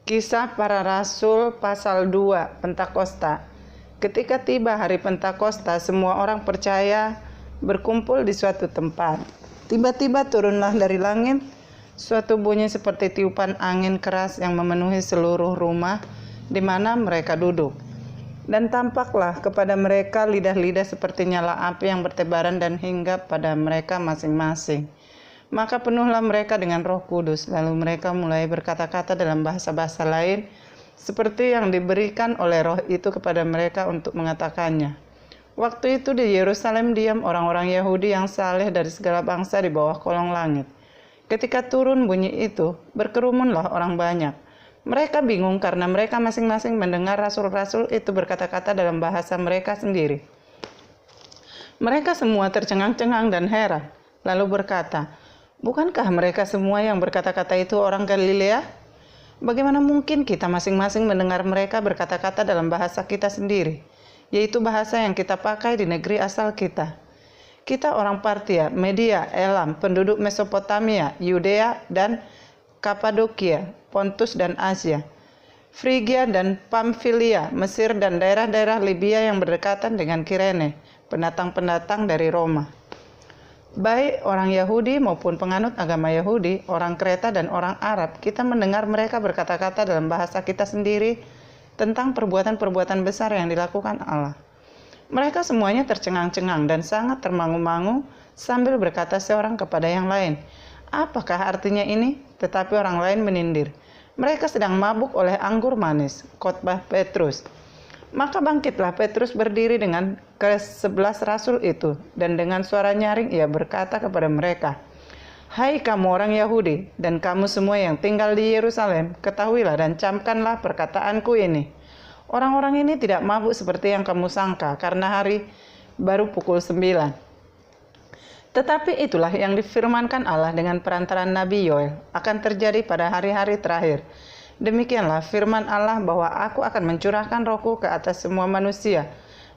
Kisah Para Rasul pasal 2, Pentakosta. Ketika tiba hari Pentakosta, semua orang percaya berkumpul di suatu tempat. Tiba-tiba turunlah dari langit suatu bunyi seperti tiupan angin keras yang memenuhi seluruh rumah di mana mereka duduk. Dan tampaklah kepada mereka lidah-lidah seperti nyala api yang bertebaran dan hinggap pada mereka masing-masing. Maka penuhlah mereka dengan Roh Kudus, lalu mereka mulai berkata-kata dalam bahasa-bahasa lain, seperti yang diberikan oleh Roh itu kepada mereka untuk mengatakannya. Waktu itu di Yerusalem diam orang-orang Yahudi yang saleh dari segala bangsa di bawah kolong langit. Ketika turun bunyi itu, berkerumunlah orang banyak. Mereka bingung karena mereka masing-masing mendengar rasul-rasul itu berkata-kata dalam bahasa mereka sendiri. Mereka semua tercengang-cengang dan heran, lalu berkata, "Bukankah mereka semua yang berkata-kata itu orang Galilea? Bagaimana mungkin kita masing-masing mendengar mereka berkata-kata dalam bahasa kita sendiri, yaitu bahasa yang kita pakai di negeri asal kita? Kita orang Partia, Media, Elam, penduduk Mesopotamia, Yudea dan Kapadokia, Pontus dan Asia, Frigia dan Pamfilia, Mesir dan daerah-daerah Libya yang berdekatan dengan Kirene, pendatang-pendatang dari Roma. Baik orang Yahudi maupun penganut agama Yahudi, orang Kreta dan orang Arab, kita mendengar mereka berkata-kata dalam bahasa kita sendiri tentang perbuatan-perbuatan besar yang dilakukan Allah." Mereka semuanya tercengang-cengang dan sangat termangu-mangu sambil berkata seorang kepada yang lain, "Apakah artinya ini?" Tetapi orang lain menindir, "Mereka sedang mabuk oleh anggur manis." Khotbah Petrus. Maka bangkitlah Petrus berdiri dengan ke-11 rasul itu, dan dengan suara nyaring ia berkata kepada mereka, "Hai kamu orang Yahudi, dan kamu semua yang tinggal di Yerusalem, ketahuilah dan camkanlah perkataanku ini. Orang-orang ini tidak mabuk seperti yang kamu sangka, karena hari baru pukul 9. Tetapi itulah yang difirmankan Allah dengan perantaraan Nabi Yoel akan terjadi pada hari-hari terakhir. Demikianlah firman Allah bahwa aku akan mencurahkan rohku ke atas semua manusia.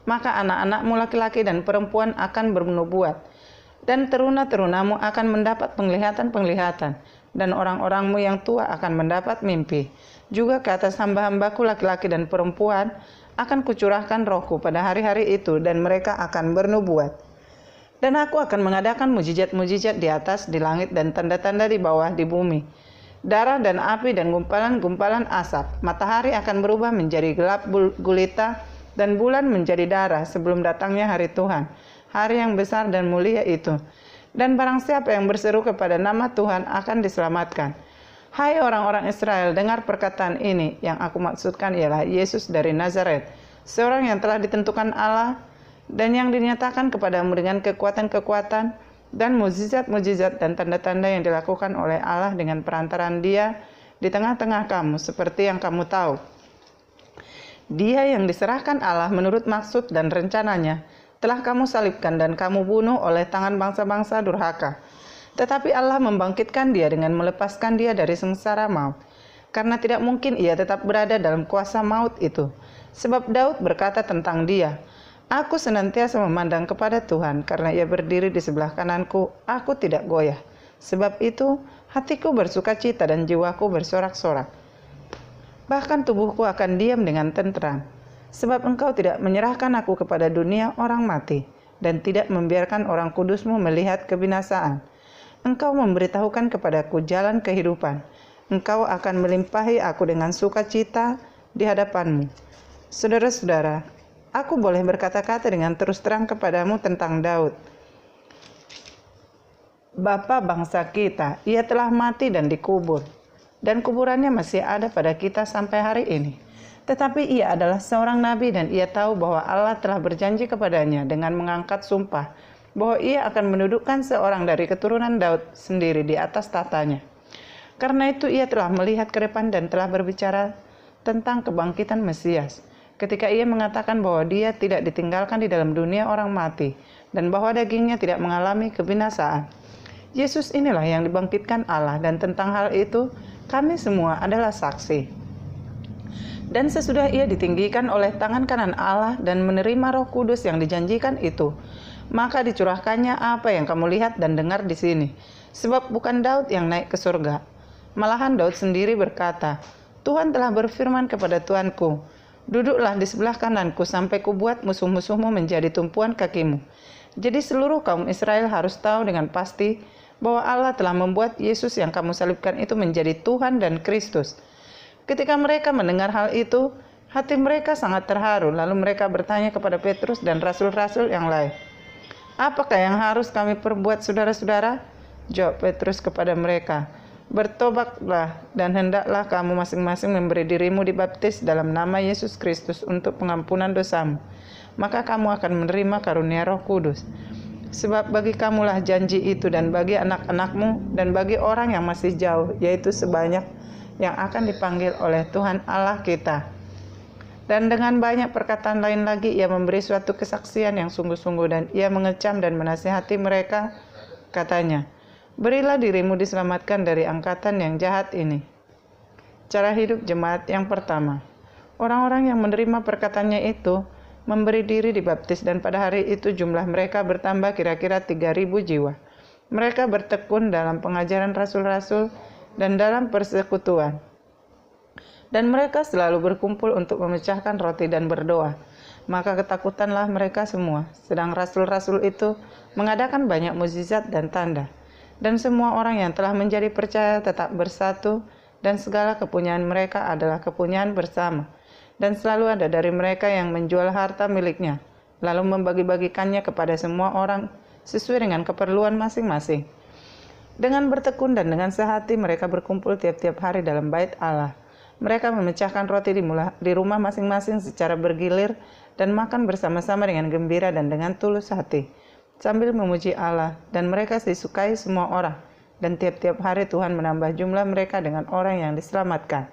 Maka anak-anakmu laki-laki dan perempuan akan bernubuat, dan teruna-terunamu akan mendapat penglihatan-penglihatan, dan orang-orangmu yang tua akan mendapat mimpi. Juga ke atas hamba-hambaku laki-laki dan perempuan akan kucurahkan rohku pada hari-hari itu, dan mereka akan bernubuat. Dan aku akan mengadakan mujizat-mujizat di atas, di langit, dan tanda-tanda di bawah, di bumi. Darah dan api dan gumpalan-gumpalan asap. Matahari akan berubah menjadi gelap gulita, dan bulan menjadi darah sebelum datangnya hari Tuhan, hari yang besar dan mulia itu. Dan barang siapa yang berseru kepada nama Tuhan akan diselamatkan. Hai orang-orang Israel, dengar perkataan ini. Yang aku maksudkan ialah Yesus dari Nazaret, seorang yang telah ditentukan Allah dan yang dinyatakan kepadamu dengan kekuatan-kekuatan dan mukjizat-mukjizat dan tanda-tanda yang dilakukan oleh Allah dengan perantaraan Dia di tengah-tengah kamu, seperti yang kamu tahu. Dia yang diserahkan Allah menurut maksud dan rencananya telah kamu salibkan dan kamu bunuh oleh tangan bangsa-bangsa durhaka. Tetapi Allah membangkitkan dia dengan melepaskan dia dari sengsara maut, karena tidak mungkin ia tetap berada dalam kuasa maut itu. Sebab Daud berkata tentang dia, "Aku senantiasa memandang kepada Tuhan, karena ia berdiri di sebelah kananku, aku tidak goyah. Sebab itu hatiku bersukacita dan jiwaku bersorak-sorak. Bahkan tubuhku akan diam dengan tentram. Sebab engkau tidak menyerahkan aku kepada dunia orang mati, dan tidak membiarkan orang kudusmu melihat kebinasaan. Engkau memberitahukan kepadaku jalan kehidupan. Engkau akan melimpahi aku dengan sukacita di hadapanmu." Saudara-saudara, aku boleh berkata-kata dengan terus terang kepadamu tentang Daud, bapa bangsa kita. Ia telah mati dan dikubur, dan kuburannya masih ada pada kita sampai hari ini. Tetapi ia adalah seorang nabi, dan ia tahu bahwa Allah telah berjanji kepadanya dengan mengangkat sumpah bahwa ia akan mendudukkan seorang dari keturunan Daud sendiri di atas tatanya. Karena itu ia telah melihat ke depan dan telah berbicara tentang kebangkitan Mesias, ketika ia mengatakan bahwa dia tidak ditinggalkan di dalam dunia orang mati, dan bahwa dagingnya tidak mengalami kebinasaan. Yesus inilah yang dibangkitkan Allah, dan tentang hal itu kami semua adalah saksi. Dan sesudah ia ditinggikan oleh tangan kanan Allah dan menerima Roh Kudus yang dijanjikan itu, maka dicurahkannya apa yang kamu lihat dan dengar di sini. Sebab bukan Daud yang naik ke surga, malahan Daud sendiri berkata, Tuhan telah berfirman kepada Tuanku, duduklah di sebelah kananku sampai kubuat musuh-musuhmu menjadi tumpuan kakimu. Jadi seluruh kaum Israel harus tahu dengan pasti bahwa Allah telah membuat Yesus yang kamu salibkan itu menjadi Tuhan dan Kristus. Ketika mereka mendengar hal itu, hati mereka sangat terharu. Lalu mereka bertanya kepada Petrus dan rasul-rasul yang lain, apakah yang harus kami perbuat, saudara-saudara? Jawab Petrus kepada mereka, bertobatlah dan hendaklah kamu masing-masing memberi dirimu dibaptis dalam nama Yesus Kristus untuk pengampunan dosamu. Maka kamu akan menerima karunia Roh Kudus. Sebab bagi kamulah janji itu dan bagi anak-anakmu dan bagi orang yang masih jauh, yaitu sebanyak yang akan dipanggil oleh Tuhan Allah kita. Dan dengan banyak perkataan lain lagi ia memberi suatu kesaksian yang sungguh-sungguh dan ia mengecam dan menasihati mereka, katanya, berilah dirimu diselamatkan dari angkatan yang jahat ini. Cara hidup jemaat yang pertama. Orang-orang yang menerima perkataannya itu memberi diri dibaptis dan pada hari itu jumlah mereka bertambah kira-kira 3.000 jiwa. Mereka bertekun dalam pengajaran rasul-rasul dan dalam persekutuan. Dan mereka selalu berkumpul untuk memecahkan roti dan berdoa. Maka ketakutanlah mereka semua. Sedang rasul-rasul itu mengadakan banyak mukjizat dan tanda. Dan semua orang yang telah menjadi percaya tetap bersatu, dan segala kepunyaan mereka adalah kepunyaan bersama. Dan selalu ada dari mereka yang menjual harta miliknya, lalu membagi-bagikannya kepada semua orang sesuai dengan keperluan masing-masing. Dengan bertekun dan dengan sehati mereka berkumpul tiap-tiap hari dalam bait Allah. Mereka memecahkan roti di rumah masing-masing secara bergilir dan makan bersama-sama dengan gembira dan dengan tulus hati, sambil memuji Allah, dan mereka disukai semua orang. Dan tiap-tiap hari Tuhan menambah jumlah mereka dengan orang yang diselamatkan.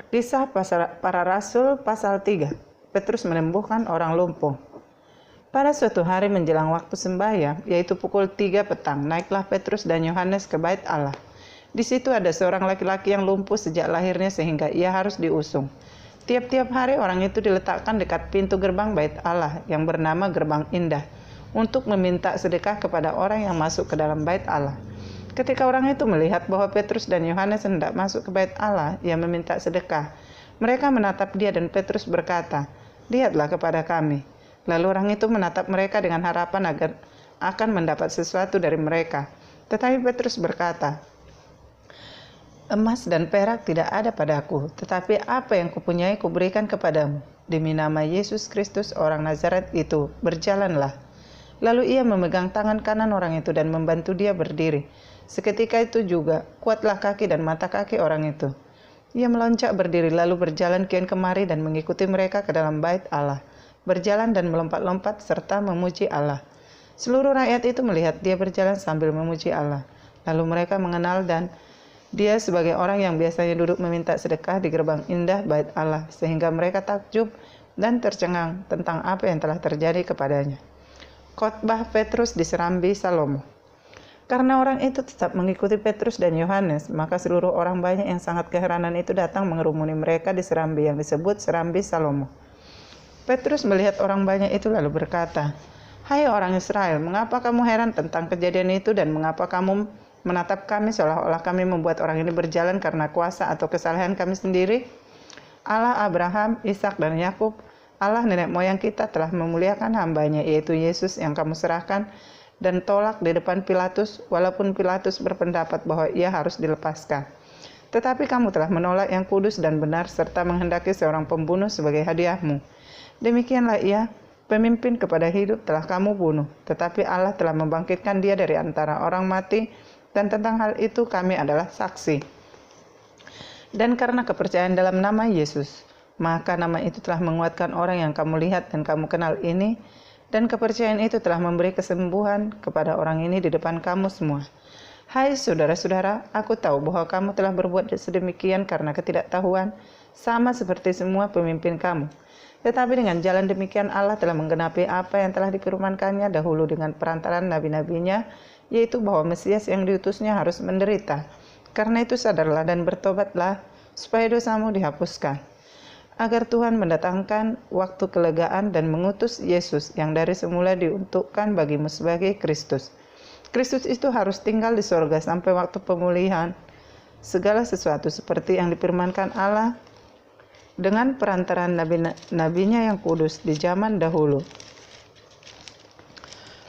Kisah para Rasul pasal 3. Petrus menyembuhkan orang lumpuh. Pada suatu hari menjelang waktu sembahyang, yaitu pukul 3 petang, naiklah Petrus dan Yohanes ke bait Allah. Di situ ada seorang laki-laki yang lumpuh sejak lahirnya sehingga ia harus diusung. Tiap-tiap hari orang itu diletakkan dekat pintu gerbang bait Allah yang bernama Gerbang Indah untuk meminta sedekah kepada orang yang masuk ke dalam bait Allah. Ketika orang itu melihat bahwa Petrus dan Yohanes hendak masuk ke bait Allah, ia meminta sedekah. Mereka menatap dia dan Petrus berkata, lihatlah kepada kami. Lalu orang itu menatap mereka dengan harapan agar akan mendapat sesuatu dari mereka. Tetapi Petrus berkata, emas dan perak tidak ada padaku, tetapi apa yang kupunyai kuberikan kepadamu. Demi nama Yesus Kristus orang Nazaret itu, berjalanlah. Lalu ia memegang tangan kanan orang itu dan membantu dia berdiri. Seketika itu juga, kuatlah kaki dan mata kaki orang itu. Ia meloncat berdiri lalu berjalan kian kemari dan mengikuti mereka ke dalam bait Allah. Berjalan dan melompat-lompat serta memuji Allah. Seluruh rakyat itu melihat dia berjalan sambil memuji Allah. Lalu mereka mengenal dan dia sebagai orang yang biasanya duduk meminta sedekah di gerbang indah bait Allah, sehingga mereka takjub dan tercengang tentang apa yang telah terjadi kepadanya. Khotbah Petrus di Serambi Salomo. Karena orang itu tetap mengikuti Petrus dan Yohanes, maka seluruh orang banyak yang sangat keheranan itu datang mengerumuni mereka di serambi yang disebut Serambi Salomo. Petrus melihat orang banyak itu lalu berkata, hai orang Israel, mengapa kamu heran tentang kejadian itu dan mengapa kamu menatap kami seolah-olah kami membuat orang ini berjalan karena kuasa atau kesalahan kami sendiri? Allah Abraham, Ishak dan Yakub, Allah nenek moyang kita telah memuliakan hambanya, yaitu Yesus yang kamu serahkan dan tolak di depan Pilatus, walaupun Pilatus berpendapat bahwa ia harus dilepaskan. Tetapi kamu telah menolak yang kudus dan benar serta menghendaki seorang pembunuh sebagai hadiahmu. Demikianlah ia, pemimpin kepada hidup telah kamu bunuh, tetapi Allah telah membangkitkan dia dari antara orang mati, dan tentang hal itu kami adalah saksi. Dan karena kepercayaan dalam nama Yesus, maka nama itu telah menguatkan orang yang kamu lihat dan kamu kenal ini, dan kepercayaan itu telah memberi kesembuhan kepada orang ini di depan kamu semua. Hai saudara-saudara, aku tahu bahwa kamu telah berbuat sedemikian karena ketidaktahuan, sama seperti semua pemimpin kamu. Tetapi dengan jalan demikian Allah telah menggenapi apa yang telah difirmankannya dahulu dengan perantaraan nabi-nabinya, yaitu bahwa Mesias yang diutusnya harus menderita. Karena itu sadarlah dan bertobatlah, supaya dosamu dihapuskan, agar Tuhan mendatangkan waktu kelegaan dan mengutus Yesus yang dari semula diuntukkan bagimu sebagai Kristus. Kristus itu harus tinggal di sorga sampai waktu pemulihan segala sesuatu seperti yang difirmankan Allah dengan perantaraan nabi-nabinya yang kudus di zaman dahulu.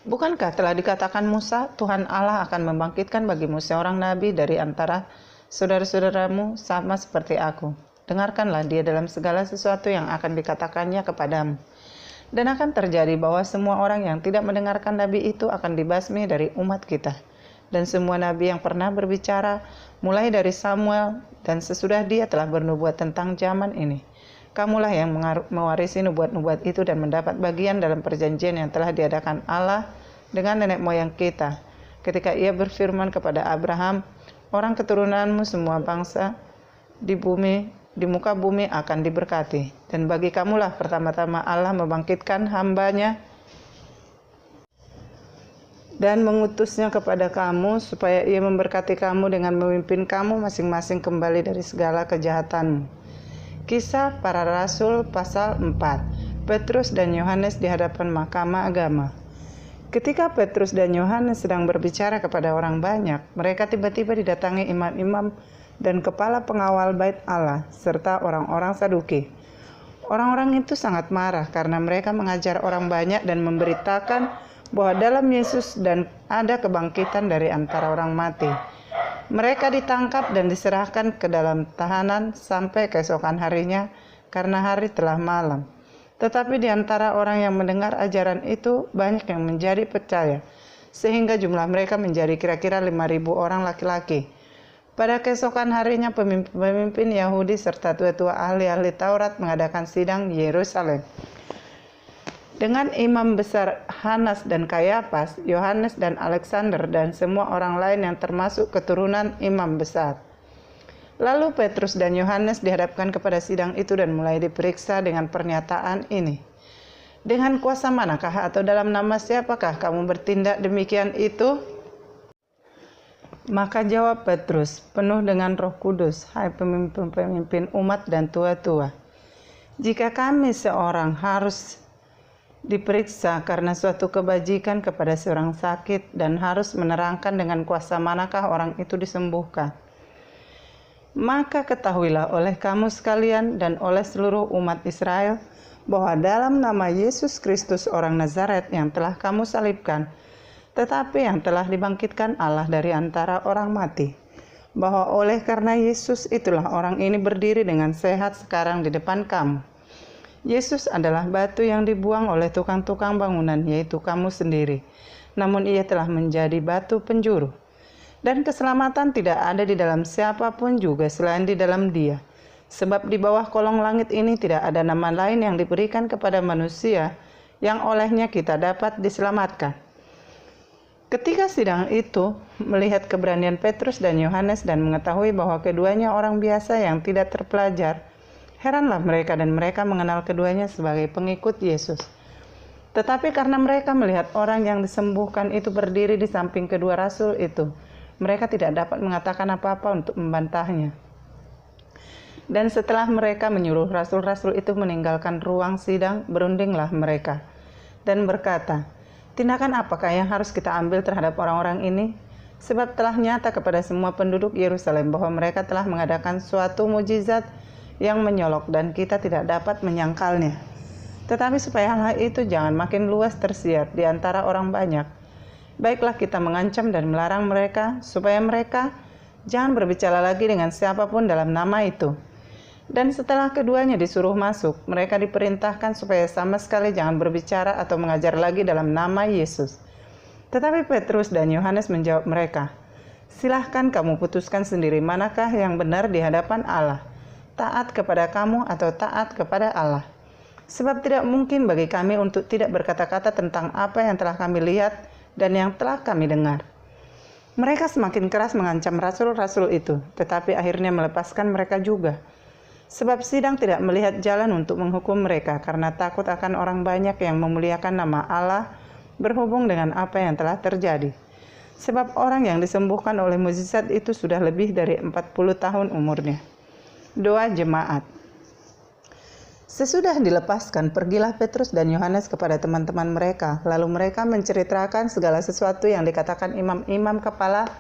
Bukankah telah dikatakan Musa, Tuhan Allah akan membangkitkan bagimu seorang nabi dari antara saudara-saudaramu sama seperti aku. Dengarkanlah dia dalam segala sesuatu yang akan dikatakannya kepadamu. Dan akan terjadi bahwa semua orang yang tidak mendengarkan nabi itu akan dibasmi dari umat kita. Dan semua nabi yang pernah berbicara, mulai dari Samuel dan sesudah dia telah bernubuat tentang zaman ini. Kamulah yang mewarisi nubuat-nubuat itu dan mendapat bagian dalam perjanjian yang telah diadakan Allah dengan nenek moyang kita. Ketika ia berfirman kepada Abraham, orang keturunanmu semua bangsa di muka bumi akan diberkati. Dan bagi kamulah pertama-tama Allah membangkitkan hambanya dan mengutusnya kepada kamu supaya ia memberkati kamu dengan memimpin kamu masing-masing kembali dari segala kejahatanmu. Kisah Para Rasul pasal 4. Petrus dan Yohanes di hadapan Mahkamah Agama. Ketika Petrus dan Yohanes sedang berbicara kepada orang banyak, mereka tiba-tiba didatangi imam-imam dan kepala pengawal bait Allah serta orang-orang Saduki. Orang-orang itu sangat marah karena mereka mengajar orang banyak dan memberitakan bahwa dalam Yesus dan ada kebangkitan dari antara orang mati. Mereka ditangkap dan diserahkan ke dalam tahanan sampai keesokan harinya karena hari telah malam. Tetapi di antara orang yang mendengar ajaran itu banyak yang menjadi percaya, sehingga jumlah mereka menjadi kira-kira 5.000 orang laki-laki. Pada keesokan harinya pemimpin Yahudi serta tua-tua ahli-ahli Taurat mengadakan sidang di Yerusalem. Dengan imam besar Hanas dan Kayafas, Yohanes dan Alexander dan semua orang lain yang termasuk keturunan imam besar. Lalu Petrus dan Yohanes dihadapkan kepada sidang itu dan mulai diperiksa dengan pernyataan ini. Dengan kuasa manakah atau dalam nama siapakah kamu bertindak demikian itu? Maka jawab Petrus, penuh dengan Roh Kudus, hai pemimpin-pemimpin umat dan tua-tua. Jika kami seorang harus diperiksa karena suatu kebajikan kepada seorang sakit dan harus menerangkan dengan kuasa manakah orang itu disembuhkan, maka ketahuilah oleh kamu sekalian dan oleh seluruh umat Israel bahwa dalam nama Yesus Kristus orang Nazaret yang telah kamu salibkan, tetapi yang telah dibangkitkan Allah dari antara orang mati, bahwa oleh karena Yesus itulah orang ini berdiri dengan sehat sekarang di depan kamu. Yesus adalah batu yang dibuang oleh tukang-tukang bangunan, yaitu kamu sendiri. Namun ia telah menjadi batu penjuru. Dan keselamatan tidak ada di dalam siapapun juga selain di dalam Dia. Sebab di bawah kolong langit ini tidak ada nama lain yang diberikan kepada manusia yang olehnya kita dapat diselamatkan. Ketika sidang itu melihat keberanian Petrus dan Yohanes dan mengetahui bahwa keduanya orang biasa yang tidak terpelajar, heranlah mereka dan mereka mengenal keduanya sebagai pengikut Yesus. Tetapi karena mereka melihat orang yang disembuhkan itu berdiri di samping kedua rasul itu, mereka tidak dapat mengatakan apa-apa untuk membantahnya. Dan setelah mereka menyuruh rasul-rasul itu meninggalkan ruang sidang, berundinglah mereka dan berkata, tindakan apakah yang harus kita ambil terhadap orang-orang ini? Sebab telah nyata kepada semua penduduk Yerusalem bahwa mereka telah mengadakan suatu mujizat yang menyolok dan kita tidak dapat menyangkalnya. Tetapi supaya hal itu jangan makin luas tersiar di antara orang banyak, baiklah kita mengancam dan melarang mereka supaya mereka jangan berbicara lagi dengan siapapun dalam nama itu. Dan setelah keduanya disuruh masuk, mereka diperintahkan supaya sama sekali jangan berbicara atau mengajar lagi dalam nama Yesus. Tetapi Petrus dan Yohanes menjawab mereka, silahkan kamu putuskan sendiri manakah yang benar di hadapan Allah, taat kepada kamu atau taat kepada Allah. Sebab tidak mungkin bagi kami untuk tidak berkata-kata tentang apa yang telah kami lihat dan yang telah kami dengar. Mereka semakin keras mengancam rasul-rasul itu, tetapi akhirnya melepaskan mereka juga. Sebab sidang tidak melihat jalan untuk menghukum mereka karena takut akan orang banyak yang memuliakan nama Allah berhubung dengan apa yang telah terjadi. Sebab orang yang disembuhkan oleh mukjizat itu sudah lebih dari 40 tahun umurnya. Doa jemaat. Sesudah dilepaskan, pergilah Petrus dan Yohanes kepada teman-teman mereka. Lalu mereka menceritakan segala sesuatu yang dikatakan imam-imam kepala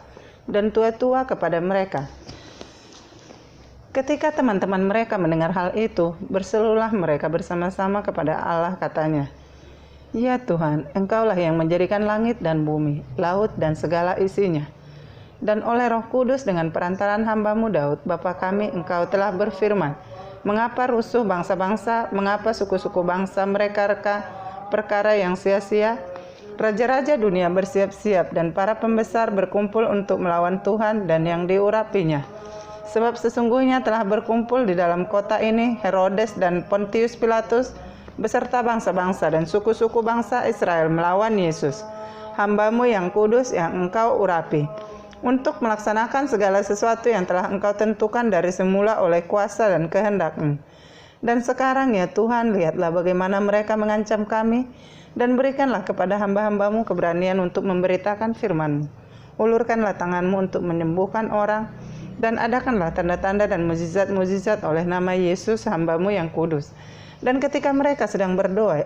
dan tua-tua kepada mereka. Ketika teman-teman mereka mendengar hal itu, berserulah mereka bersama-sama kepada Allah, katanya, "Ya Tuhan, Engkaulah yang menjadikan langit dan bumi, laut dan segala isinya. Dan oleh Roh Kudus dengan perantaraan hamba-Mu Daud, Bapa kami, Engkau telah berfirman, mengapa rusuh bangsa-bangsa, mengapa suku-suku bangsa mereka perkara yang sia-sia? Raja-raja dunia bersiap-siap dan para pembesar berkumpul untuk melawan Tuhan dan yang diurapinya. Sebab sesungguhnya telah berkumpul di dalam kota ini Herodes dan Pontius Pilatus beserta bangsa-bangsa dan suku-suku bangsa Israel melawan Yesus, hamba-Mu yang kudus yang Engkau urapi, untuk melaksanakan segala sesuatu yang telah Engkau tentukan dari semula oleh kuasa dan kehendak-Mu. Dan sekarang ya Tuhan, lihatlah bagaimana mereka mengancam kami, dan berikanlah kepada hamba-hamba-Mu keberanian untuk memberitakan firman-Mu. Ulurkanlah tangan-Mu untuk menyembuhkan orang, dan adakanlah tanda-tanda dan mukjizat-mukjizat oleh nama Yesus hamba-Mu yang kudus. Dan ketika mereka sedang berdoa,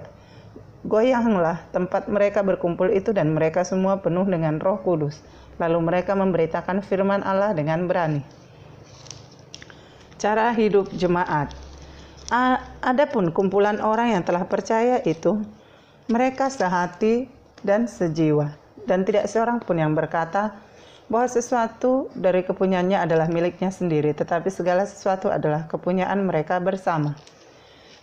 goyanglah tempat mereka berkumpul itu dan mereka semua penuh dengan Roh Kudus. Lalu mereka memberitakan firman Allah dengan berani." Cara hidup jemaat. Adapun kumpulan orang yang telah percaya itu, mereka sehati dan sejiwa, dan tidak seorang pun yang berkata bahwa sesuatu dari kepunyaannya adalah miliknya sendiri, tetapi segala sesuatu adalah kepunyaan mereka bersama.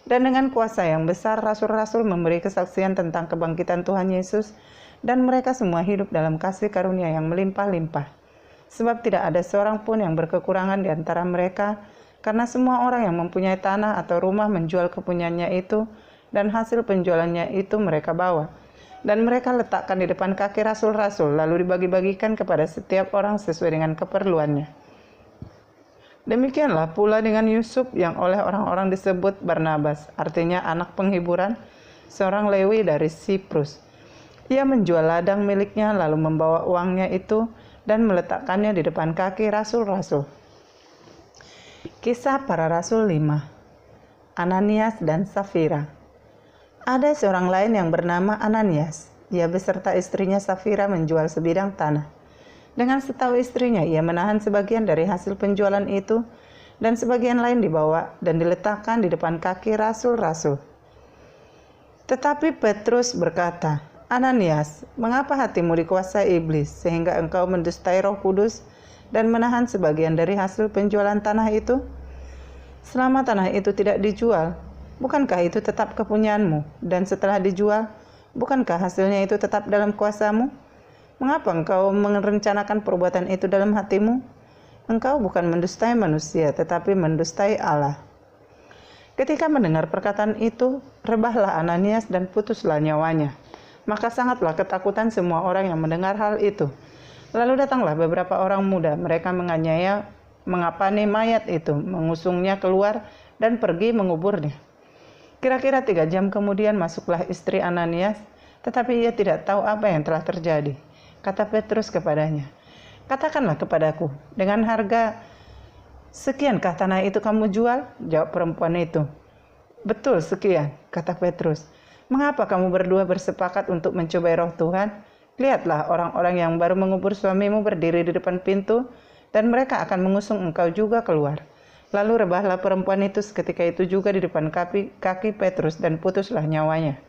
Dan dengan kuasa yang besar, rasul-rasul memberi kesaksian tentang kebangkitan Tuhan Yesus, dan mereka semua hidup dalam kasih karunia yang melimpah-limpah. Sebab tidak ada seorang pun yang berkekurangan di antara mereka, karena semua orang yang mempunyai tanah atau rumah menjual kepunyaannya itu, dan hasil penjualannya itu mereka bawa. Dan mereka letakkan di depan kaki rasul-rasul, lalu dibagi-bagikan kepada setiap orang sesuai dengan keperluannya. Demikianlah pula dengan Yusuf yang oleh orang-orang disebut Barnabas, artinya anak penghiburan, seorang Lewi dari Siprus. Ia menjual ladang miliknya lalu membawa uangnya itu dan meletakkannya di depan kaki rasul-rasul. Kisah para Rasul 5. Ananias dan Safira. Ada seorang lain yang bernama Ananias. Ia beserta istrinya Safira menjual sebidang tanah. Dengan setahu istrinya, ia menahan sebagian dari hasil penjualan itu, dan sebagian lain dibawa dan diletakkan di depan kaki rasul-rasul. Tetapi Petrus berkata, "Ananias, mengapa hatimu dikuasai iblis, sehingga engkau mendustai Roh Kudus dan menahan sebagian dari hasil penjualan tanah itu? Selama tanah itu tidak dijual, bukankah itu tetap kepunyaanmu? Dan setelah dijual, bukankah hasilnya itu tetap dalam kuasamu? Mengapa engkau merencanakan perbuatan itu dalam hatimu? Engkau bukan mendustai manusia, tetapi mendustai Allah." Ketika mendengar perkataan itu, rebahlah Ananias dan putuslah nyawanya. Maka sangatlah ketakutan semua orang yang mendengar hal itu. Lalu datanglah beberapa orang muda, mereka menganiaya, mengapani mayat itu, mengusungnya keluar dan pergi menguburnya. Kira-kira 3 jam kemudian masuklah istri Ananias, tetapi ia tidak tahu apa yang telah terjadi. Kata Petrus kepadanya, "Katakanlah kepadaku, dengan harga sekiankah tanah itu kamu jual?" Jawab perempuan itu, "Betul sekian," kata Petrus. "Mengapa kamu berdua bersepakat untuk mencobai Roh Tuhan? Lihatlah, orang-orang yang baru mengubur suamimu berdiri di depan pintu, dan mereka akan mengusung engkau juga keluar." Lalu rebahlah perempuan itu seketika itu juga di depan kaki Petrus dan putuslah nyawanya.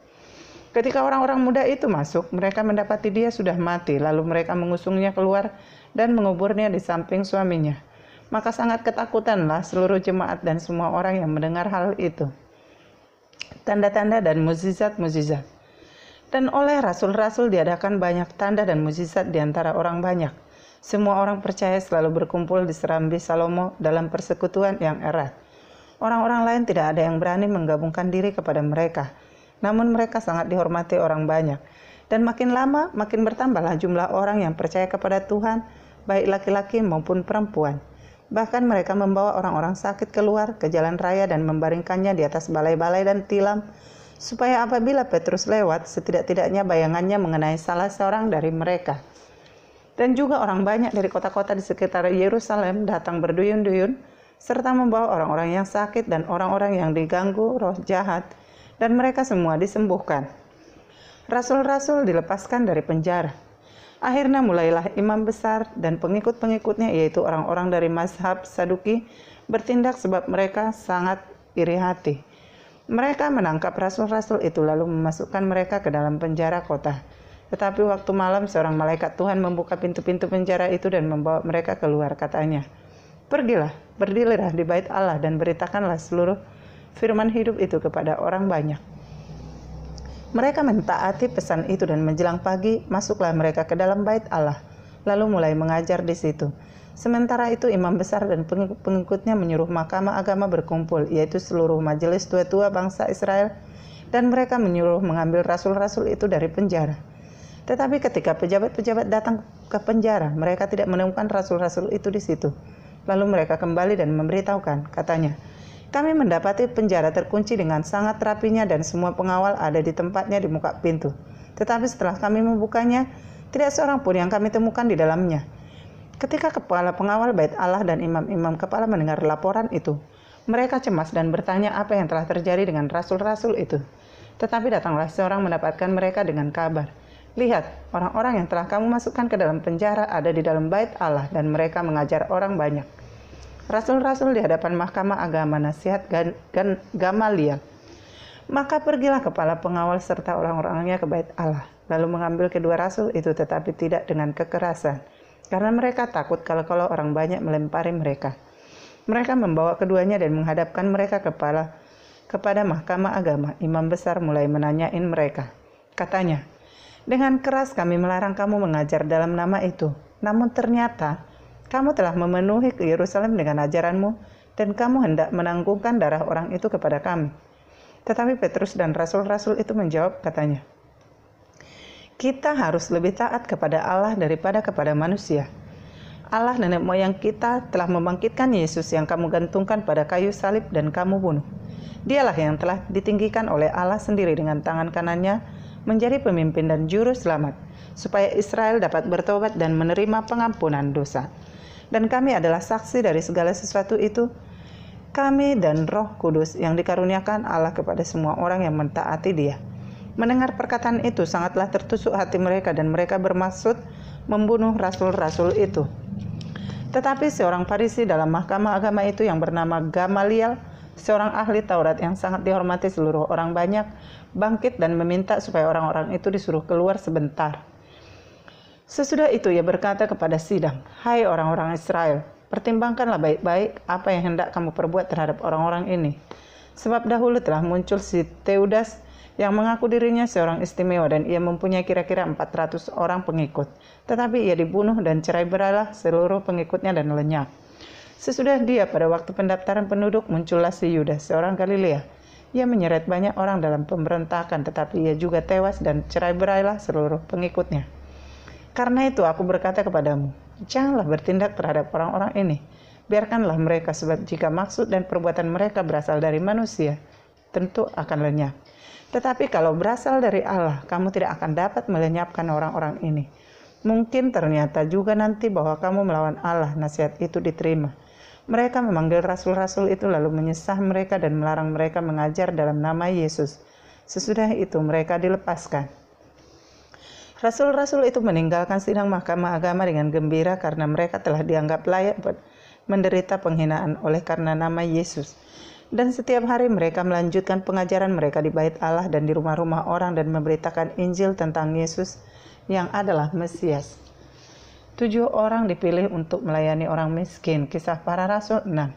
Ketika orang-orang muda itu masuk, mereka mendapati dia sudah mati, lalu mereka mengusungnya keluar dan menguburnya di samping suaminya. Maka sangat ketakutanlah seluruh jemaat dan semua orang yang mendengar hal itu. Tanda-tanda dan mukjizat-mukjizat. Dan oleh rasul-rasul diadakan banyak tanda dan mukjizat di antara orang banyak. Semua orang percaya selalu berkumpul di serambi Salomo dalam persekutuan yang erat. Orang-orang lain tidak ada yang berani menggabungkan diri kepada mereka. Namun mereka sangat dihormati orang banyak. Dan makin lama makin bertambahlah jumlah orang yang percaya kepada Tuhan, baik laki-laki maupun perempuan. Bahkan mereka membawa orang-orang sakit keluar ke jalan raya dan membaringkannya di atas balai-balai dan tilam, supaya apabila Petrus lewat, setidak-tidaknya bayangannya mengenai salah seorang dari mereka. Dan juga orang banyak dari kota-kota di sekitar Yerusalem datang berduyun-duyun, serta membawa orang-orang yang sakit dan orang-orang yang diganggu roh jahat, dan mereka semua disembuhkan. Rasul-rasul dilepaskan dari penjara. Akhirnya mulailah imam besar dan pengikut-pengikutnya, yaitu orang-orang dari mazhab Saduki, bertindak sebab mereka sangat iri hati. Mereka menangkap rasul-rasul itu lalu memasukkan mereka ke dalam penjara kota. Tetapi waktu malam seorang malaikat Tuhan membuka pintu-pintu penjara itu dan membawa mereka keluar. Katanya, "Pergilah, berdirilah di bait Allah dan beritakanlah seluruh firman hidup itu kepada orang banyak." Mereka mentaati pesan itu dan menjelang pagi masuklah mereka ke dalam bait Allah, lalu mulai mengajar di situ. Sementara itu imam besar dan pengikutnya menyuruh mahkamah agama berkumpul, yaitu seluruh majelis tua-tua bangsa Israel, dan mereka menyuruh mengambil rasul-rasul itu dari penjara. Tetapi ketika pejabat-pejabat datang ke penjara, mereka tidak menemukan rasul-rasul itu di situ. Lalu mereka kembali dan memberitahukan, katanya, "Kami mendapati penjara terkunci dengan sangat rapinya dan semua pengawal ada di tempatnya di muka pintu. Tetapi setelah kami membukanya, tidak seorang pun yang kami temukan di dalamnya." Ketika kepala pengawal bait Allah dan imam-imam kepala mendengar laporan itu, mereka cemas dan bertanya apa yang telah terjadi dengan rasul-rasul itu. Tetapi datanglah seorang mendapatkan mereka dengan kabar, "Lihat, orang-orang yang telah kamu masukkan ke dalam penjara ada di dalam bait Allah dan mereka mengajar orang banyak." Rasul-rasul di hadapan mahkamah agama nasihat Gamaliel. Maka pergilah kepala pengawal serta orang-orangnya ke bait Allah, lalu mengambil kedua rasul itu, tetapi tidak dengan kekerasan, karena mereka takut kalau orang banyak melempari mereka. Mereka membawa keduanya dan menghadapkan mereka kepada mahkamah agama. Imam besar mulai menanyain mereka. Katanya, "Dengan keras kami melarang kamu mengajar dalam nama itu, namun ternyata kamu telah memenuhi ke Yerusalem dengan ajaranmu, dan kamu hendak menanggungkan darah orang itu kepada kami." Tetapi Petrus dan rasul-rasul itu menjawab, katanya, "Kita harus lebih taat kepada Allah daripada kepada manusia. Allah nenek moyang kita telah membangkitkan Yesus yang kamu gantungkan pada kayu salib dan kamu bunuh. Dialah yang telah ditinggikan oleh Allah sendiri dengan tangan kanannya menjadi pemimpin dan juru selamat, supaya Israel dapat bertobat dan menerima pengampunan dosa. Dan kami adalah saksi dari segala sesuatu itu, kami dan Roh Kudus yang dikaruniakan Allah kepada semua orang yang mentaati Dia." Mendengar perkataan itu sangatlah tertusuk hati mereka dan mereka bermaksud membunuh rasul-rasul itu. Tetapi seorang Farisi dalam mahkamah agama itu yang bernama Gamaliel, seorang ahli Taurat yang sangat dihormati seluruh orang banyak, bangkit dan meminta supaya orang-orang itu disuruh keluar sebentar. Sesudah itu ia berkata kepada sidang, "Hai orang-orang Israel, pertimbangkanlah baik-baik apa yang hendak kamu perbuat terhadap orang-orang ini. Sebab dahulu telah muncul si Teudas yang mengaku dirinya seorang istimewa dan ia mempunyai kira-kira 400 orang pengikut. Tetapi ia dibunuh dan cerai-berailah seluruh pengikutnya dan lenyap. Sesudah dia pada waktu pendaftaran penduduk muncullah si Yudas, seorang Galilea. Ia menyeret banyak orang dalam pemberontakan, tetapi ia juga tewas dan cerai-berailah seluruh pengikutnya. Karena itu aku berkata kepadamu, janganlah bertindak terhadap orang-orang ini. Biarkanlah mereka, sebab jika maksud dan perbuatan mereka berasal dari manusia, tentu akan lenyap. Tetapi kalau berasal dari Allah, kamu tidak akan dapat melenyapkan orang-orang ini. Mungkin ternyata juga nanti bahwa kamu melawan Allah." Nasihat itu diterima. Mereka memanggil rasul-rasul itu lalu menyesah mereka dan melarang mereka mengajar dalam nama Yesus. Sesudah itu mereka dilepaskan. Rasul-rasul itu meninggalkan sidang mahkamah agama dengan gembira karena mereka telah dianggap layak menderita penghinaan oleh karena nama Yesus. Dan setiap hari mereka melanjutkan pengajaran mereka di bait Allah dan di rumah-rumah orang dan memberitakan Injil tentang Yesus yang adalah Mesias. 7 orang dipilih untuk melayani orang miskin. Kisah Para Rasul 6.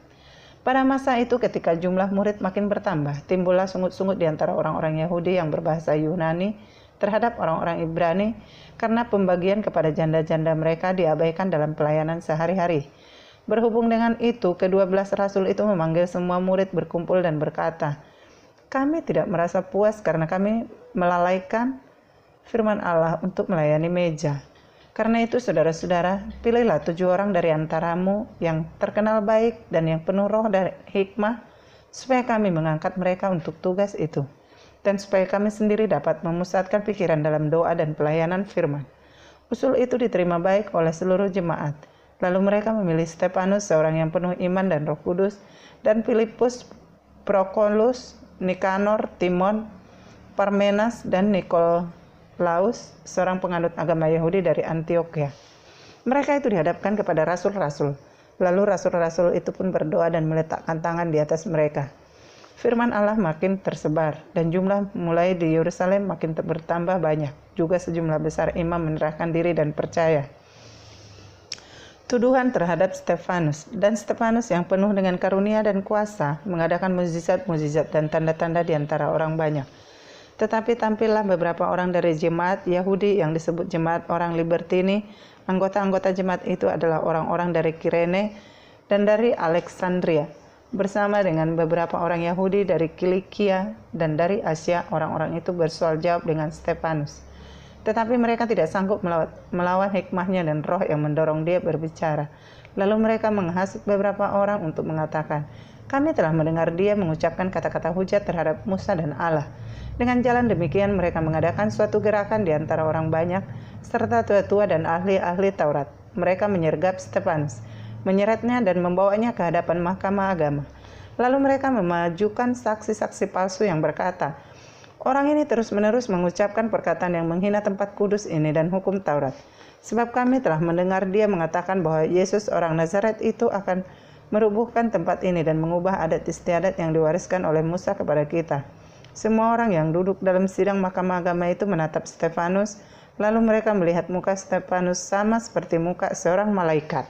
Pada masa itu ketika jumlah murid makin bertambah, timbullah sungut-sungut di antara orang-orang Yahudi yang berbahasa Yunani terhadap orang-orang Ibrani karena pembagian kepada janda-janda mereka diabaikan dalam pelayanan sehari-hari. Berhubung dengan itu, ke-12 rasul itu memanggil semua murid berkumpul dan berkata, "Kami tidak merasa puas karena kami melalaikan firman Allah untuk melayani meja. Karena itu saudara-saudara, pilihlah 7 orang dari antaramu yang terkenal baik dan yang penuh roh dan hikmah, supaya kami mengangkat mereka untuk tugas itu, dan supaya kami sendiri dapat memusatkan pikiran dalam doa dan pelayanan firman." Usul itu diterima baik oleh seluruh jemaat. Lalu mereka memilih Stefanus, seorang yang penuh iman dan Roh Kudus, dan Filipus, Prokolus, Nikanor, Timon, Parmenas, dan Nikolaus, seorang penganut agama Yahudi dari Antioquia. Mereka itu dihadapkan kepada rasul-rasul. Lalu rasul-rasul itu pun berdoa dan meletakkan tangan di atas mereka. Firman Allah makin tersebar, dan jumlah mulai di Yerusalem makin bertambah banyak. Juga sejumlah besar imam menyerahkan diri dan percaya. Tuduhan terhadap Stefanus, dan Stefanus yang penuh dengan karunia dan kuasa mengadakan mukjizat-mukjizat dan tanda-tanda di antara orang banyak. Tetapi tampillah beberapa orang dari jemaat Yahudi yang disebut jemaat orang Libertini. Anggota-anggota jemaat itu adalah orang-orang dari Kirene dan dari Alexandria, bersama dengan beberapa orang Yahudi dari Kilikia dan dari Asia. Orang-orang itu bersoal jawab dengan Stefanus. Tetapi mereka tidak sanggup melawan hikmahnya dan roh yang mendorong dia berbicara. Lalu mereka menghasut beberapa orang untuk mengatakan, "Kami telah mendengar dia mengucapkan kata-kata hujat terhadap Musa dan Allah." Dengan jalan demikian mereka mengadakan suatu gerakan di antara orang banyak, serta tua-tua dan ahli-ahli Taurat. Mereka menyergap Stefanus, menyeretnya dan membawanya ke hadapan mahkamah agama. Lalu mereka memajukan saksi-saksi palsu yang berkata, "Orang ini terus-menerus mengucapkan perkataan yang menghina tempat kudus ini dan hukum Taurat. Sebab kami telah mendengar dia mengatakan bahwa Yesus orang Nazaret itu akan merubuhkan tempat ini dan mengubah adat istiadat yang diwariskan oleh Musa kepada kita." Semua orang yang duduk dalam sidang mahkamah agama itu menatap Stefanus, lalu mereka melihat muka Stefanus sama seperti muka seorang malaikat.